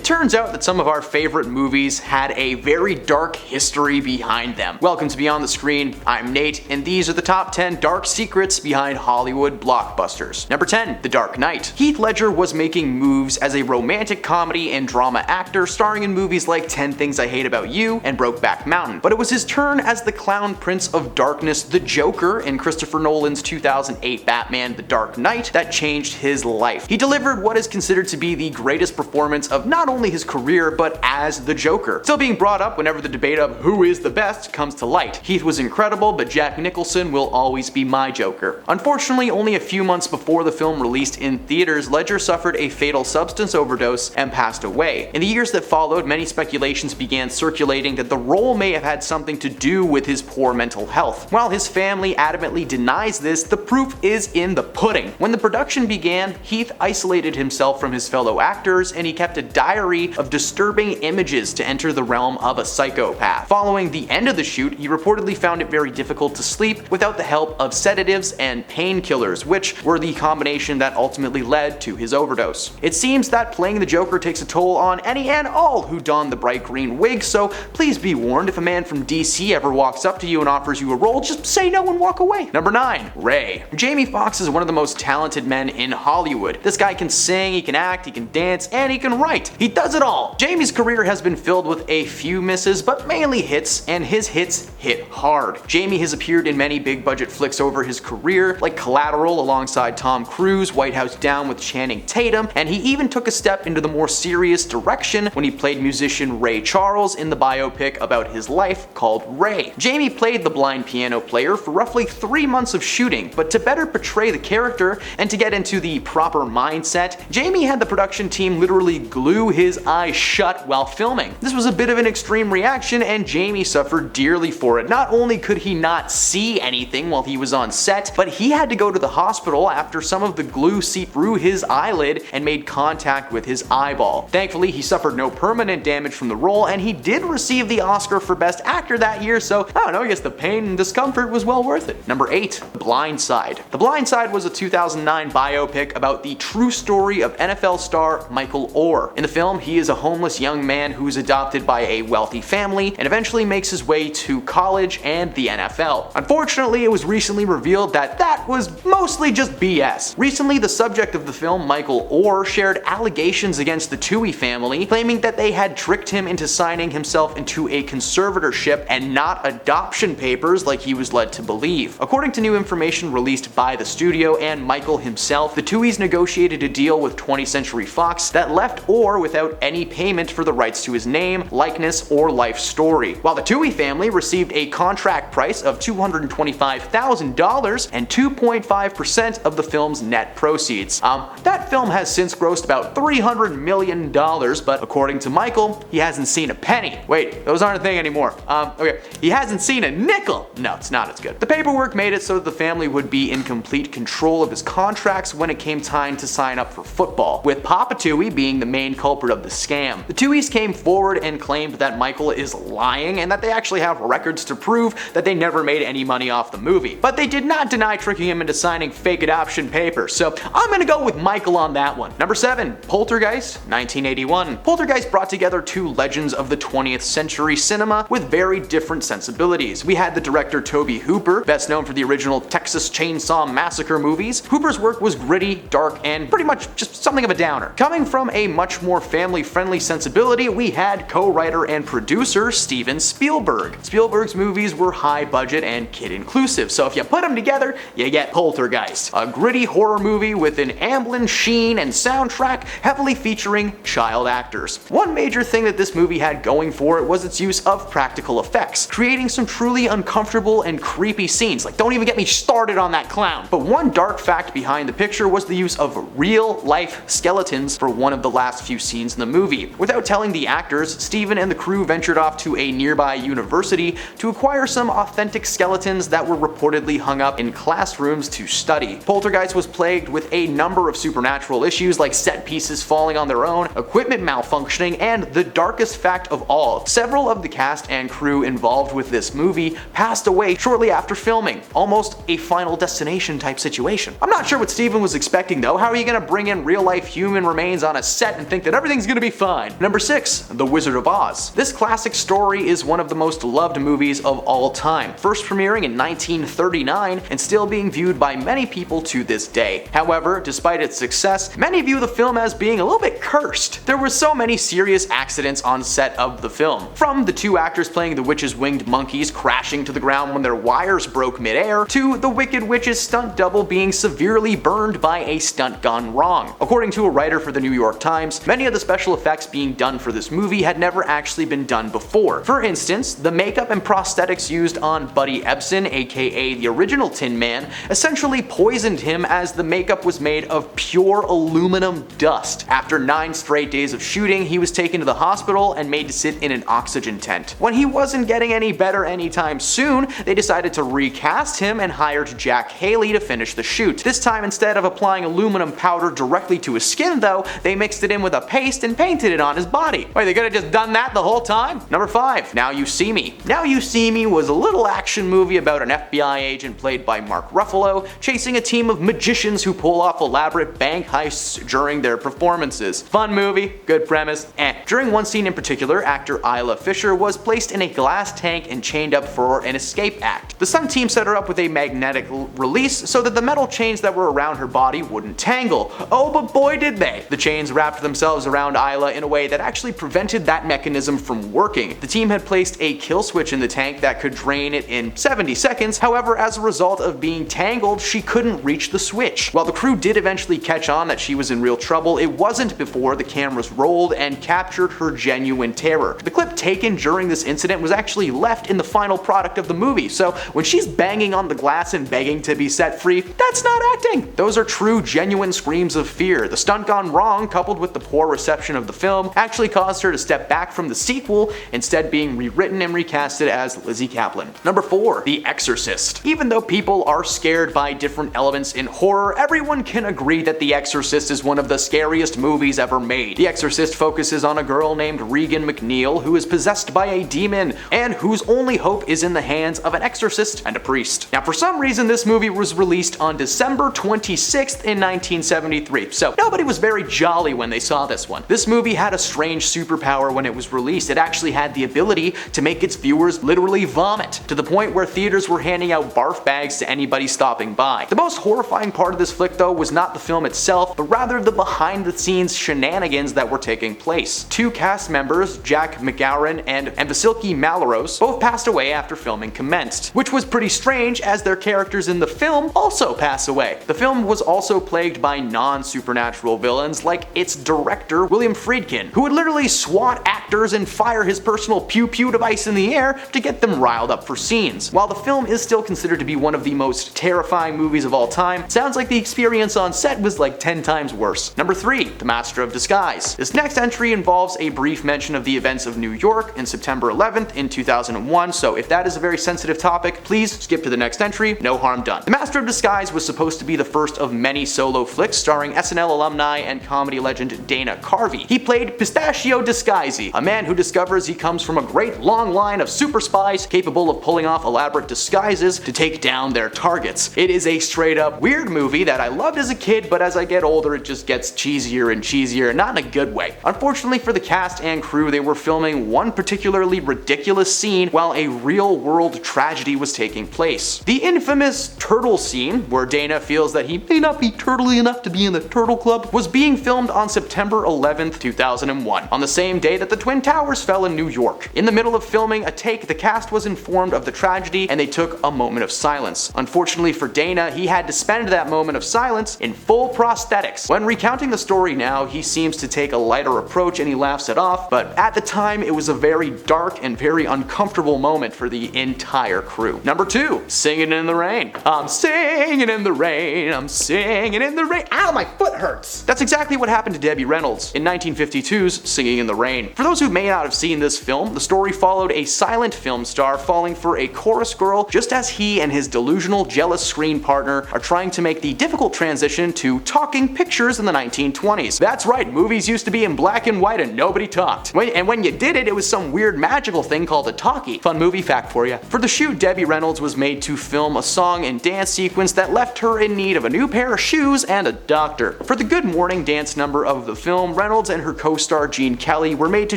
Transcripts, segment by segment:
turns out that some of our favorite movies had a very dark history behind them. Welcome to Beyond the Screen, I'm Nate, and these are the top 10 dark secrets behind Hollywood blockbusters. Number 10, The Dark Knight. Heath Ledger was making moves as a romantic comedy and drama actor, starring in movies like 10 Things I Hate About You and Brokeback Mountain. But it was his turn as the clown prince of darkness, the Joker, in Christopher Nolan's 2008 Batman The Dark Knight that changed his life. He delivered what is considered to be the greatest performance of not only his career, but as the Joker. Still being brought up whenever the debate of who is the best comes to light. Heath was incredible, but Jack Nicholson will always be my Joker. Unfortunately, only a few months before the film released in theaters, Ledger suffered a fatal substance overdose and passed away. In the years that followed, many speculations began circulating that the role may have had something to do with his poor mental health. While his family adamantly denies this, the proof is in the pudding. When the production began, Heath isolated himself from his fellow actors, and he kept a diary of disturbing images to enter the realm of a psychopath. Following the end of the shoot, he reportedly found it very difficult to sleep without the help of sedatives and painkillers, which were the combination that ultimately led to his overdose. It seems that playing the Joker takes a toll on any and all who don the bright green wig, so please be warned if a man from DC ever walks up to you and offers you a role, just say no and walk away. Number 9, Ray. Jamie Foxx is one of the most talented men in Hollywood. This guy can sing, he can act, he can dance, and he can write. He does it all. Jamie's career has been filled with a few misses, but mainly hits, and his hits hit hard. Jamie has appeared in many big budget flicks over his career, like Collateral alongside Tom Cruise, White House Down with Channing Tatum, and he even took a step into the more serious direction when he played musician Ray Charles in the biopic about his life called Ray. Jamie played the blind piano player for roughly 3 months of shooting, but to better portray the character and to get into the proper mindset, Jamie had the production team literally glue his eyes shut while filming. This was a bit of an extreme reaction, and Jamie suffered dearly for it. Not only could he not see anything while he was on set, but he had to go to the hospital after some of the glue seeped through his eyelid and made contact with his eyeball. Thankfully, he suffered no permanent damage from the role, and he did receive the Oscar for Best Actor that year, so I don't know, I guess the pain and discomfort was well worth it. Number 8, The Blind Side. The Blind Side was a 2009 biopic about the true story of NFL star Michael Oher. In the film, he is a homeless young man who is adopted by a wealthy family and eventually makes his way to college and the NFL. Unfortunately, it was recently revealed that that was mostly just BS. Recently, the subject of the film, Michael Oher, shared allegations against the Tuohy family, claiming that they had tricked him into signing himself into a conservatorship and not adoption papers like he was led to believe. According to new information released by the studio and Michael himself, the Tuohys negotiated a deal with 20th Century Fox that left Oher without any payment for the rights to his name, likeness, or life story, while the Tuohy family received a contract price of $225,000 and 2.5% of the film's net proceeds. That film has since grossed about $300 million, but according to Michael, he hasn't seen a penny. Wait, those aren't a thing anymore. Okay, he hasn't seen a nickel. No, it's not as good. The paperwork made it so that the family would be in complete control of his contracts when it came time to sign up for football, with Papa Tuohy being the main culprit of the scam. The Tuohys came forward and claimed that Michael is lying and that they actually have records to prove that they never made any money off the movie. But they did not deny tricking him into signing fake adoption papers, so I'm gonna go with Michael on that one. Number 7, Poltergeist, 1981. Poltergeist brought together two legends of the 20th century cinema with very different sensibilities. We had the director Tobe Hooper, best known for the original Texas Chainsaw Massacre movies. Hooper's work was gritty, dark, and pretty much just something of a downer. Coming from a much more family-friendly sensibility, we had co-writer and producer Steven Spielberg. Spielberg's movies were high budget and kid-inclusive, so if you put them together, you get Poltergeist, a gritty horror movie with an Amblin sheen and soundtrack heavily featuring child actors. One major thing that this movie had going for it was its use of practical effects, creating some truly uncomfortable and creepy scenes. Like, don't even get me started on that clown. But one dark fact behind the picture was the use of real-life skeletons for one of the last few scenes in the movie. Without telling the actors, Steven and the crew ventured off to a nearby university to acquire some authentic skeletons that were reportedly hung up in classrooms to study. Poltergeist was plagued with a number of supernatural issues like set pieces falling on their own, equipment malfunctioning, and the darkest fact of all, several of the cast and crew involved with this movie passed away shortly after filming. Almost a Final Destination type situation. I'm not sure what Steven was expecting though. How are you gonna bring in real life human remains on a set and think that everything's everything's gonna be fine. Number 6. The Wizard of Oz. This classic story is one of the most loved movies of all time, first premiering in 1939 and still being viewed by many people to this day. However, despite its success, many view the film as being a little bit cursed. There were so many serious accidents on set of the film, from the 2 actors playing the witch's winged monkeys crashing to the ground when their wires broke midair, to the Wicked Witch's stunt double being severely burned by a stunt gone wrong. According to a writer for the New York Times, many of the special effects being done for this movie had never actually been done before. For instance, the makeup and prosthetics used on Buddy Ebsen, aka the original Tin Man, essentially poisoned him as the makeup was made of pure aluminum dust. After 9 straight days of shooting, he was taken to the hospital and made to sit in an oxygen tent. When he wasn't getting any better anytime soon, they decided to recast him and hired Jack Haley to finish the shoot. This time, instead of applying aluminum powder directly to his skin though, they mixed it in with a paste and painted it on his body. Wait, they could have just done that the whole time? Number 5. Now You See Me. Now You See Me was a little action movie about an FBI agent played by Mark Ruffalo chasing a team of magicians who pull off elaborate bank heists during their performances. Fun movie, good premise, eh. During one scene in particular, actor Isla Fisher was placed in a glass tank and chained up for an escape act. The stunt team set her up with a magnetic release so that the metal chains that were around her body wouldn't tangle. Oh, but boy did they! The chains wrapped themselves around Isla in a way that actually prevented that mechanism from working. The team had placed a kill switch in the tank that could drain it in 70 seconds, however, as a result of being tangled, she couldn't reach the switch. While the crew did eventually catch on that she was in real trouble, it wasn't before the cameras rolled and captured her genuine terror. The clip taken during this incident was actually left in the final product of the movie, so when she's banging on the glass and begging to be set free, that's not acting! Those are true, genuine screams of fear. The stunt gone wrong, coupled with the poor reception of the film, actually caused her to step back from the sequel, instead being rewritten and recasted as Lizzie Kaplan. Number 4. The Exorcist. Even though people are scared by different elements in horror, everyone can agree that The Exorcist is one of the scariest movies ever made. The Exorcist focuses on a girl named Regan McNeil who is possessed by a demon, and whose only hope is in the hands of an exorcist and a priest. Now, for some reason, this movie was released on December 26th in 1973, so nobody was very jolly when they saw this one. This movie had a strange superpower when it was released. It actually had the ability to make its viewers literally vomit, to the point where theaters were handing out barf bags to anybody stopping by. The most horrifying part of this flick though was not the film itself, but rather the behind the scenes shenanigans that were taking place. 2 cast members, Jack McGowan and Vasiliki Malaros, both passed away after filming commenced, which was pretty strange as their characters in the film also pass away. The film was also plagued by non-supernatural villains like its director William Friedkin, who would literally swat actors and fire his personal pew-pew device in the air to get them riled up for scenes. While the film is still considered to be one of the most terrifying movies of all time, sounds like the experience on set was like 10 times worse. Number 3. The Master of Disguise. This next entry involves a brief mention of the events of New York in September 11th in 2001, so if that is a very sensitive topic, please skip to the next entry, no harm done. The Master of Disguise was supposed to be the first of many solo flicks starring SNL alumni and comedy legend Dana Carvey. He played Pistachio Disguisey, a man who discovers he comes from a great long line of super spies capable of pulling off elaborate disguises to take down their targets. It is a straight up weird movie that I loved as a kid, but as I get older it just gets cheesier and cheesier, not in a good way. Unfortunately for the cast and crew, they were filming one particularly ridiculous scene while a real world tragedy was taking place. The infamous turtle scene, where Dana feels that he may not be turtly enough to be in the Turtle Club, was being filmed on September 11th, 2001, on the same day that the Twin Towers fell in New York. In the middle of filming a take, the cast was informed of the tragedy and they took a moment of silence. Unfortunately for Dana, he had to spend that moment of silence in full prosthetics. When recounting the story now, he seems to take a lighter approach and he laughs it off, but at the time it was a very dark and very uncomfortable moment for the entire crew. Number 2. Singing in the Rain. I'm singing in the rain, I'm singing in the rain. Ow, my foot hurts! That's exactly what happened to Debbie Reynolds in 1952's Singing in the Rain. For those who may not have seen this film, the story followed a silent film star falling for a chorus girl just as he and his delusional, jealous screen partner are trying to make the difficult transition to talking pictures in the 1920s. That's right, movies used to be in black and white and nobody talked. And when you did it, it was some weird magical thing called a talkie. Fun movie fact for you. For the shoot, Debbie Reynolds was made to film a song and dance sequence that left her in need of a new pair of shoes and a doctor. For the Good Morning dance number of the film, Reynolds and her co-star Gene Kelly were made to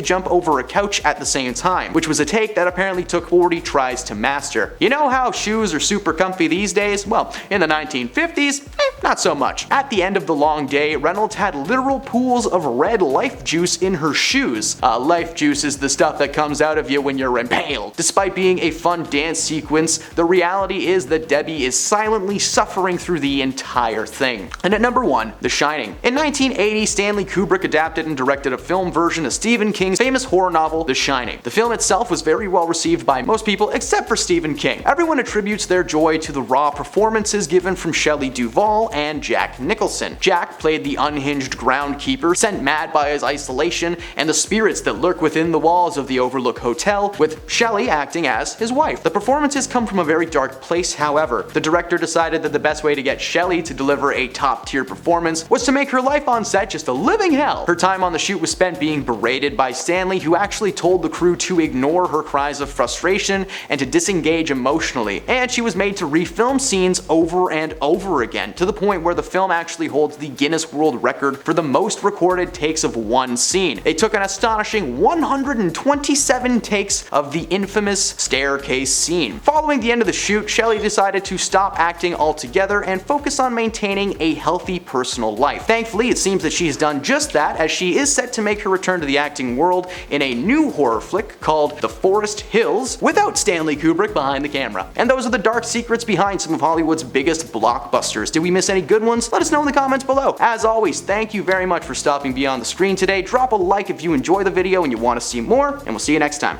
jump over a couch at the same time, which was a take that apparently took 40 tries to master. You know how shoes are super comfy these days? Well, in the 1950s, not so much. At the end of the long day, Reynolds had literal pools of red life juice in her shoes. Life juice is the stuff that comes out of you when you're impaled. Despite being a fun dance sequence, the reality is that Debbie is silently suffering through the entire thing. And at number 1, The Shining. In 1980, Stanley Kubrick adapted and directed a film version of Stephen King's famous horror novel, The Shining. The film itself was very well received by most people except for Stephen King. Everyone attributes their joy to the raw performances given from Shelley Duvall and Jack Nicholson. Jack played the unhinged groundkeeper, sent mad by his isolation and the spirits that lurk within the walls of the Overlook Hotel, with Shelley acting as his wife. The performances come from a very dark place, however. The director decided that the best way to get Shelley to deliver a top-tier performance was to make her life on set just a living hell. Her time on the shoot was spent being berated by Stanley, who actually told the crew to ignore her cries of frustration and to disengage emotionally, and she was made to refilm scenes over and over again, to the point where the film actually holds the Guinness World Record for the most recorded takes of one scene. They took an astonishing 127 takes of the infamous staircase scene. Following the end of the shoot, Shelley decided to stop acting altogether and focus on maintaining a healthy personal life. Thankfully, it seems that she has done just that, as she is set to make her return to the acting world in a new horror flick called The Forest Hills, without Stanley Kubrick behind the camera. And those are the dark secrets behind some of Hollywood's biggest blockbusters. Did we miss any good ones? Let us know in the comments below. As always, thank you very much for stopping beyond the screen today. Drop a like if you enjoy the video and you want to see more, and we'll see you next time.